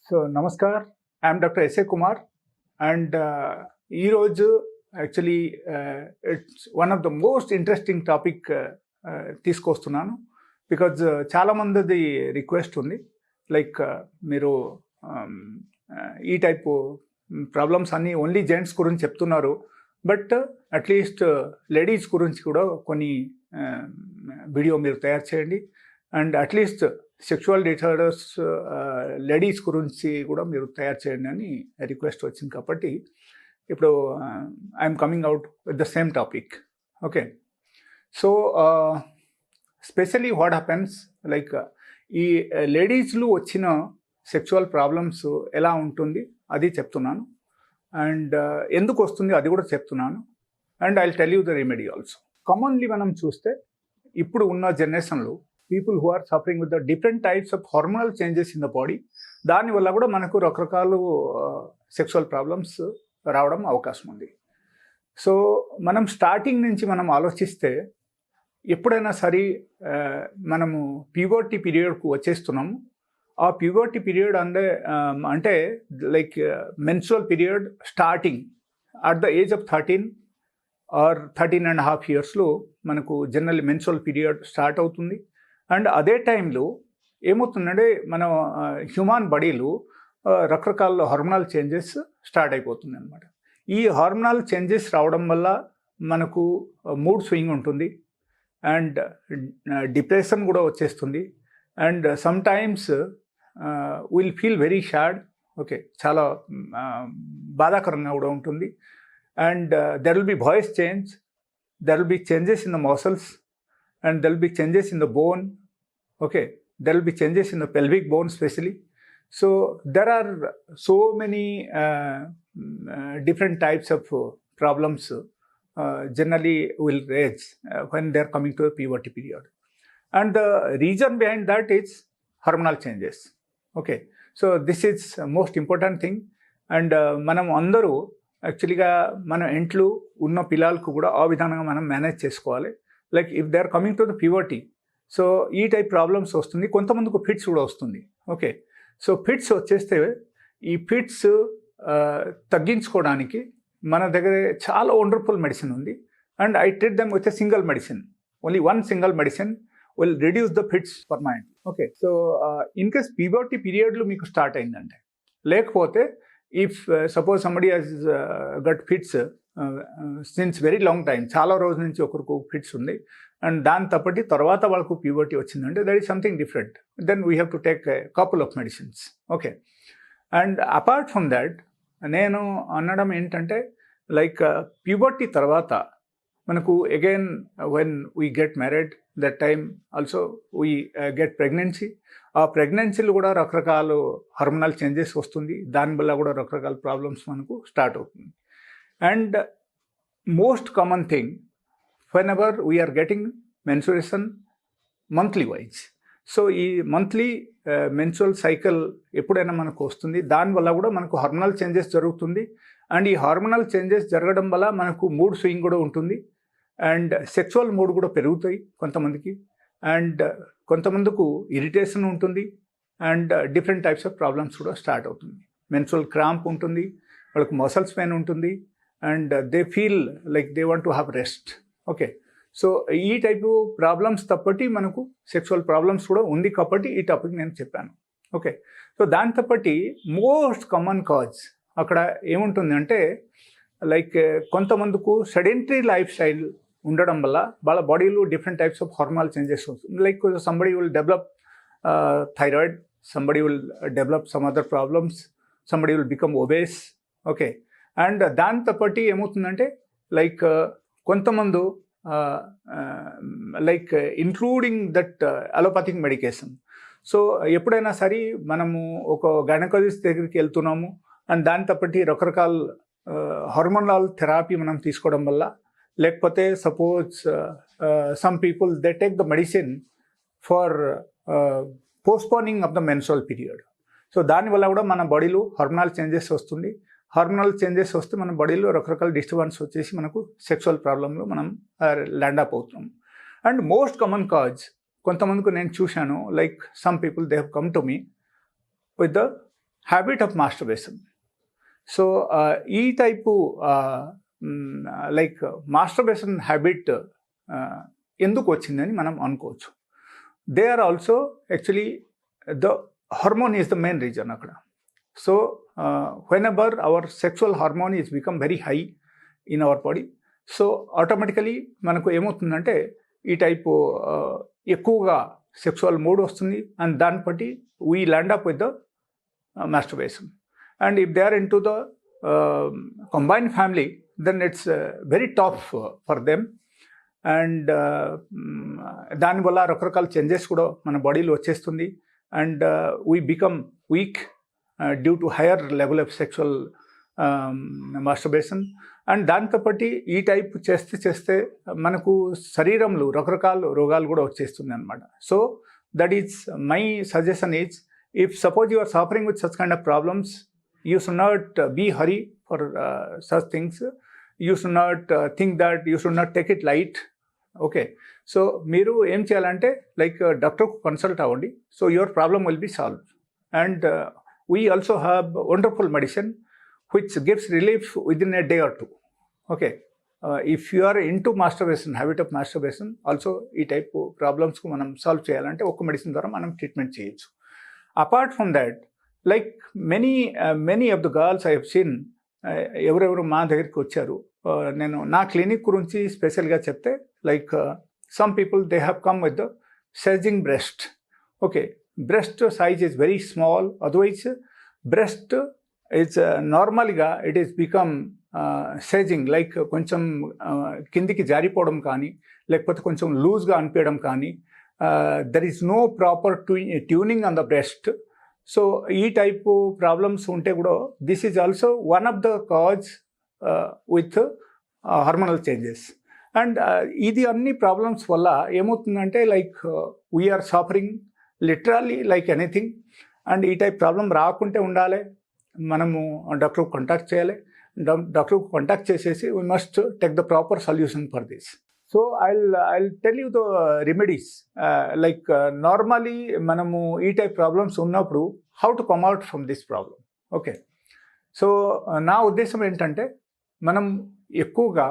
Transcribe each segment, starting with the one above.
So, Namaskar. I am Dr. S.A. Kumar, and ee roju actually it's one of the most interesting topic తీసుకొస్తున్నాను because చాలా మందిది request ఉంది like మీరు ఈ type problems అన్నీ only gents గురించి చెప్తున్నారు but at least ladies గురించి కూడా కొన్ని వీడియో మీరు తయారు చేయండి and at least sexual disorders ladies గురించి కూడా మీరు తయారు చేయండి అని రిక్వెస్ట్ వచ్చింది కాబట్టి ఇప్పుడు I'm coming out with the same topic okay so specially what happens like ఈ లేడీస్లో వచ్చిన సెక్షువల్ ప్రాబ్లమ్స్ ఎలా ఉంటుంది అది చెప్తున్నాను అండ్ ఎందుకు వస్తుంది అది కూడా చెప్తున్నాను and I will tell you the remedy also commonly మనం చూస్తే ఇప్పుడు ఉన్న జనరేషన్లో people who are suffering with the different types of hormonal changes in the body దానివల్ల కూడా మనకు రకరకాల సెక్షువల్ ప్రాబ్లమ్స్ రావడం అవకాశం ఉంది సో మనం స్టార్టింగ్ నుంచి మనం ఆలోచిస్తే ఎప్పుడైనా సరే మనము ప్యూబర్టీ పీరియడ్కు వచ్చేస్తున్నాము ఆ ప్యూబర్టీ పీరియడ్ అంటే like menstrual period starting at the age of 13 or 13.5 ఇయర్స్లో మనకు జనరల్ మెన్స్ట్రువల్ పీరియడ్ స్టార్ట్ అవుతుంది అండ్ అదే టైంలో ఏమవుతుందంటే మన హ్యూమన్ బాడీలో రకరకాల హార్మోనల్ చేంజెస్ స్టార్ట్ అయిపోతుంది అనమాట ఈ హార్మోనల్ చేంజెస్ రావడం వల్ల మనకు మూడ్ స్వింగ్ ఉంటుంది అండ్ డిప్రెషన్ కూడా వచ్చేస్తుంది and some times will feel very sad okay చాలా బాధాకరంగా కూడా ఉంటుంది and there will be voice change there will be changes in the muscles and there will be changes in the bone, okay, there will be changes in the pelvic bone especially. So there are so many different types of problems generally will raise when they are coming to the puberty period, and the reason behind that is hormonal changes, okay. So this is most important thing and మనం అందరూ యాక్చువల్గా మన ఇంట్లో ఉన్న పిల్లలకు కూడా ఆ విధంగా మనం మేనేజ్ చేసుకోవాలి like if they are coming to the puberty so ఈ టైప్ ప్రాబ్లమ్స్ వస్తుంది కొంతమందికి ఫిట్స్ కూడా వస్తుంది ఓకే సో ఫిట్స్ వచ్చేస్తే ఈ ఫిట్స్ తగ్గించుకోవడానికి మన దగ్గర చాలా వండర్ఫుల్ మెడిసిన్ ఉంది and I treat them with a single medicine only one single medicine will reduce the fits permanently okay so in case puberty పీరియడ్లో మీకు స్టార్ట్ అయిందంటే లేకపోతే if suppose somebody has got fits since very long time చాలా రోజుల నుంచి ఒకరికి fits ఉంది and దాని తప్పటి తర్వాత వాళ్ళకు ప్యూబర్టీ వచ్చిందంటే that is something different then we have to take couple of medicines okay and apart from that నేను అనడం ఏంటంటే లైక్ ప్యూబర్టీ తర్వాత మనకు again when we get married that time also we get pregnancy ఆ ప్రెగ్నెన్సీలో కూడా రకరకాల హార్మోనల్ చేంజెస్ వస్తుంది దానివల్ల కూడా రకరకాల ప్రాబ్లమ్స్ మనకు స్టార్ట్ అవుతుంది and most common thing whenever we are getting menstruation monthly wise so ee monthly menstrual cycle ఎప్పుడైనా మనకు వస్తుంది దానివల్ల కూడా మనకు హార్మోనల్ చేంజెస్ జరుగుతుంది అండ్ ఈ హార్మోనల్ చేంజెస్ జరగడం వల్ల మనకు మూడ్ స్వింగ్ కూడా ఉంటుంది అండ్ సెక్చువల్ మూడ్ కూడా పెరుగుతాయి కొంతమందికి అండ్ కొంతమందికి ఇరిటేషన్ ఉంటుంది and different types of problems కూడా స్టార్ట్ అవుతుంది మెన్స్ట్రువల్ క్రాంప్ ఉంటుంది వాళ్ళకు మసిల్స్ పెయిన్ ఉంటుంది and they feel like they want to have rest okay so ఈ టైపు ప్రాబ్లమ్స్ తప్పటి మనకు సెక్షువల్ ప్రాబ్లమ్స్ కూడా ఉంది కాబట్టి ఈ టాపిక్ నేను చెప్పాను ఓకే సో దాని తప్పటి మోస్ట్ కామన్ కాజ్ అక్కడ ఏముంటుంది అంటే లైక్ కొంతమందికి సెడెంటరీ లైఫ్ స్టైల్ ఉండడం వల్ల వాళ్ళ బాడీలో different types of hormonal changes వస్తుంది like somebody will develop thyroid somebody will develop some other problems somebody will become obese okay and దాంతో పాటు ఏమవుతుందంటే లైక్ కొంతమంది like including that allopathic medication so ఎప్పుడైనా సరే మనము ఒక గైనకాలజిస్ట్ దగ్గరికి వెళ్తున్నాము అండ్ దాంతో పాటు రకరకాల హార్మోనల్ థెరపీ మనం తీసుకోవడం వల్ల లేకపోతే suppose some people they take the medicine for postponing of the menstrual period so దానివల్ల కూడా మన బాడీలో హార్మోనల్ చేంజెస్ వస్తుంది హార్మోనల్ చేంజెస్ వస్తే మన బాడీలో రకరకాల డిస్టర్బెన్స్ వచ్చేసి మనకు సెక్షువల్ ప్రాబ్లంలో మనం ల్యాండ్ అప్ అవుతున్నాం అండ్ మోస్ట్ కామన్ కాజ్ కొంతమందికి నేను చూశాను like some people they have come to me with the habit of masturbation. So ఈ టైపు లైక్ మాస్టర్బేషన్ హ్యాబిట్ ఎందుకు వచ్చిందని మనం అనుకోవచ్చు. They are also actually the hormone is the main reason అక్కడ. So whenever our sexual hormone is become very high in our body, so automatically మనకు ఏమవుతుందంటే ఈ type ఎక్కువగా సెక్సువల్ మూడ్ వస్తుంది, అండ్ దాన్ని బట్టి we land up with the masturbation. And if they are into the combined family, then it's very tough for them. And దానివల్ల రకరకాల changes కూడా మన బాడీలో వచ్చేస్తుంది, and we become weak due to higher level of sexual masturbation. And దాంతోపాటు ఈ type చేస్తే మనకు శరీరంలో రకరకాల రోగాలు కూడా వచ్చేస్తుంది అనమాట. So that is my suggestion is, if suppose you are suffering with such kind of problems, you should not be hurry for such things. You should not think that, you should not take it light. Okay, so మీరు ఏం చేయాలంటే like డాక్టర్కు consult అవ్వండి, so your problem will be solve. And we also have wonderful medicine which gives relief within a day or two. Okay, if you are into masturbation, habit of masturbation, also ఈ type ప్రాబ్లమ్స్కు మనం solve చేయాలంటే ఒక medicine ద్వారా మనం treatment చేయొచ్చు. Apart from that, like many of the girls I have seen, ఎవరెవరు మా దగ్గరికి వచ్చారు, నేను నా క్లినిక్ గురించి స్పెషల్గా చెప్తే like some people they have come with the sagging breast. Okay, breast size is very small, otherwise breast it's నార్మల్గా it is become sagging, like కొంచెం కిందికి జారిపోవడం కానీ, లేకపోతే కొంచెం లూజ్గా అనిపించడం కానీ, there is no proper toning on the breast. So ఈ టైపు ప్రాబ్లమ్స్ ఉంటే కూడా this is also one of the cause with hormonal changes. And ఇది అన్ని ప్రాబ్లమ్స్ వల్ల ఏమవుతుందంటే like we are suffering literally like anything. And ఈ టైప్ ప్రాబ్లం రాకుంటే ఉండాలి, మనము డాక్టర్కు కాంటాక్ట్ చేయాలి. డాక్టర్కు కాంటాక్ట్ చేసేసి we must take the proper solution for this. So I'll tell you the remedies. Like normally మనము ఈ టైప్ ప్రాబ్లమ్స్ ఉన్నప్పుడు how to come out from this problem. Okay, so నా ఉద్దేశం ఏంటంటే మనం ఎక్కువగా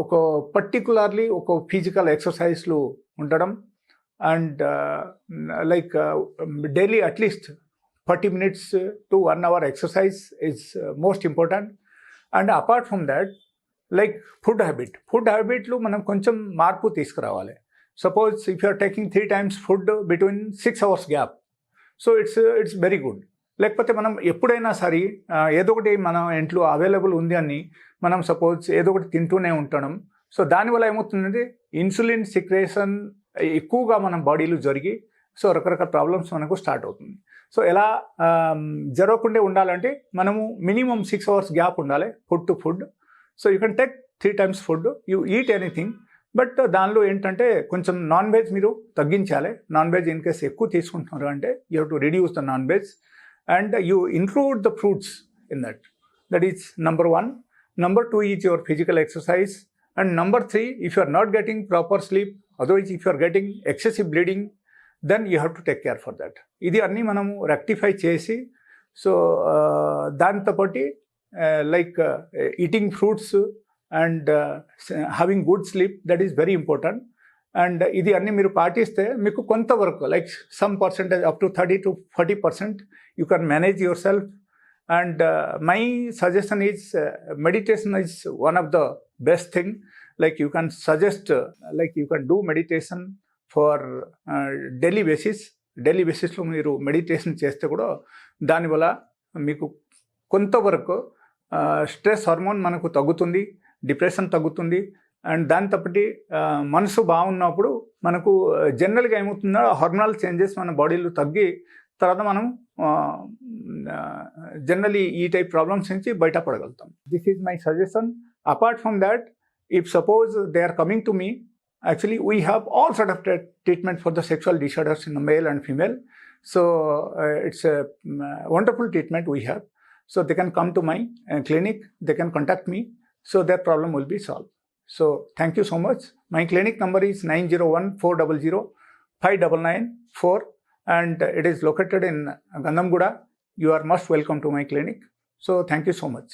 ఒక పర్టికులర్లీ ఒక ఫిజికల్ ఎక్సర్సైజ్లు ఉండడం, and like daily at least 40 minutes to 1 hour exercise is most important. And apart from that, like food హ్యాబిట్లు మనం కొంచెం మార్పు తీసుకురావాలి. Suppose if you are taking 3 times food between 6 hours gap, so it's very good. లేకపోతే మనం ఎప్పుడైనా సరే ఏదో ఒకటి మన ఇంట్లో అవైలబుల్ ఉంది అని మనం సపోజ్ ఏదో ఒకటి తింటూనే ఉంటాం. సో దానివల్ల ఏమవుతుందంటే ఇన్సులిన్ సిక్రేషన్ ఎక్కువగా మన బాడీలో జరిగి సో రకరకాల ప్రాబ్లమ్స్ మనకు స్టార్ట్ అవుతుంది. సో ఎలా జరగకుండా ఉండాలంటే మనము మినిమం 6 hours గ్యాప్ ఉండాలి food to food. So you can take 3 times food, you eat anything, but దానిలో ఏంటంటే కొంచెం నాన్ వెజ్ మీరు తగ్గించాలి. నాన్ వెజ్ ఇన్ కేస్ ఎక్కువ తీసుకుంటున్నారు అంటే you have to reduce the non veg, and you include the fruits in that is number 1. Number 2 is your physical exercise, and number 3, if you are not getting proper sleep, otherwise if you are getting excessive bleeding, then you have to take care for that. ఇది అన్నీ మనము rectify చేసి, so దాంతో పాటు like eating fruits and having good sleep, that is very important. And ఇది అన్ని మీరు పాటిస్తే మీకు కొంతవరకు like some percentage up to 30 to 40% you can manage yourself. And my suggestion is meditation is one of the best thing. Like you can suggest, like you can do meditation for daily బేసిస్లో మీరు meditation చేస్తే కూడా దానివల్ల మీకు కొంతవరకు stress hormone మనకు తగ్గుతుంది, depression తగ్గుతుంది. అండ్ దాని తప్పటి మనసు బాగున్నప్పుడు మనకు జనరల్గా ఏమవుతుందో హార్మోనల్ చేంజెస్ మన బాడీలో తగ్గి తర్వాత మనం జనరలీ ఈ టైప్ ప్రాబ్లమ్స్ నుంచి బయటపడగలుగుతాం. This is my suggestion. Apart from that, if suppose they are coming to me, actually we have all sort of treatment for the sexual disorders in the male and female. So it's a wonderful treatment we have. So they can come to my clinic, they can contact me, so their problem will be solved. So thank you so much. My clinic number is 901-400-5994, and it is located in Gandamguda, you are most welcome to my clinic. So thank you so much.